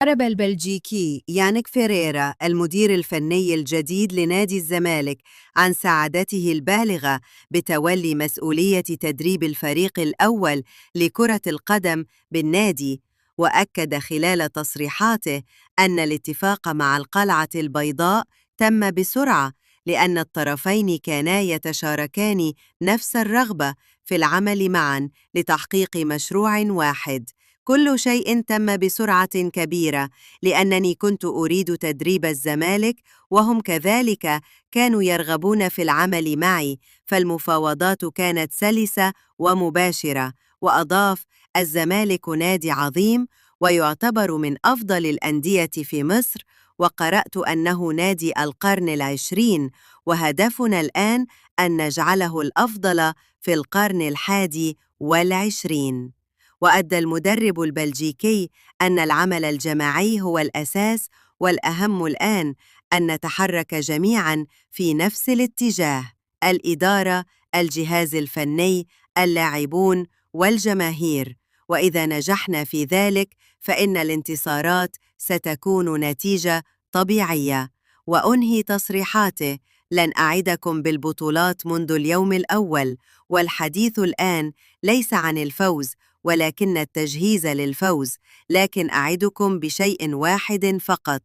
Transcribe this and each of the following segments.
أعرب البلجيكي يانك فيريرا المدير الفني الجديد لنادي الزمالك عن سعادته البالغة بتولي مسؤولية تدريب الفريق الأول لكرة القدم بالنادي، وأكد خلال تصريحاته أن الاتفاق مع القلعة البيضاء تم بسرعة لأن الطرفين كانا يتشاركان نفس الرغبة في العمل معاً لتحقيق مشروع واحد. كل شيء تم بسرعة كبيرة لأنني كنت أريد تدريب الزمالك وهم كذلك كانوا يرغبون في العمل معي، فالمفاوضات كانت سلسة ومباشرة. وأضاف: الزمالك نادي عظيم ويعتبر من أفضل الأندية في مصر، وقرأت أنه نادي القرن العشرين، وهدفنا الآن أن نجعله الأفضل في القرن ال21. وأدى المدرب البلجيكي أن العمل الجماعي هو الأساس، والأهم الآن أن نتحرك جميعاً في نفس الاتجاه: الإدارة، الجهاز الفني، اللاعبون والجماهير. وإذا نجحنا في ذلك فإن الانتصارات ستكون نتيجة طبيعية. وأنهي تصريحاته: لن أعدكم بالبطولات منذ اليوم الأول، والحديث الآن ليس عن الفوز ولكن التجهيز للفوز، لكن أعدكم بشيء واحد فقط: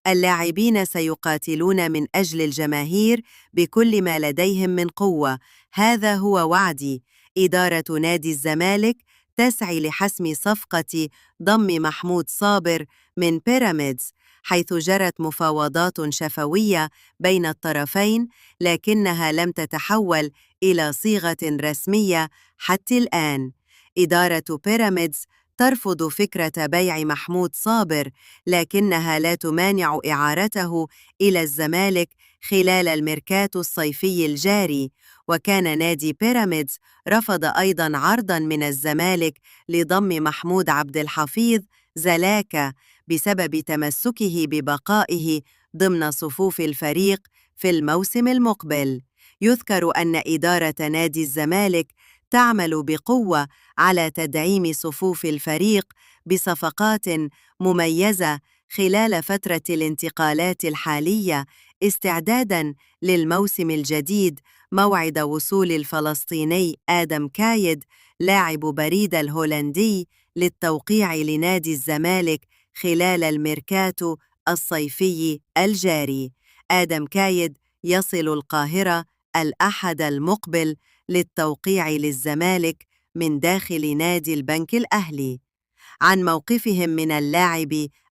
اللاعبين سيقاتلون من أجل الجماهير بكل ما لديهم من قوة. هذا هو وعدي. إدارة نادي الزمالك تسعى لحسم صفقة ضم محمود صابر من بيراميدز، حيث جرت مفاوضات شفوية بين الطرفين، لكنها لم تتحول إلى صيغة رسمية حتى الآن. إدارة بيراميدز ترفض فكرة بيع محمود صابر، لكنها لا تمانع إعارته إلى الزمالك خلال الميركاتو الصيفي الجاري. وكان نادي بيراميدز رفض أيضاً عرضاً من الزمالك لضم محمود عبد الحفيظ زلاكا بسبب تمسكه ببقائه ضمن صفوف الفريق في الموسم المقبل. يذكر أن إدارة نادي الزمالك تعمل بقوة على تدعيم صفوف الفريق بصفقات مميزة خلال فترة الانتقالات الحالية، استعداداً للموسم الجديد، موعد وصول الفلسطيني آدم كايد لاعب بريد الهولندي للتوقيع لنادي الزمالك خلال الميركاتو الصيفي الجاري. آدم كايد يصل القاهرة الأحد المقبل للتوقيع للزمالك من داخل نادي البنك الأهلي. عن موقفهم من اللاعب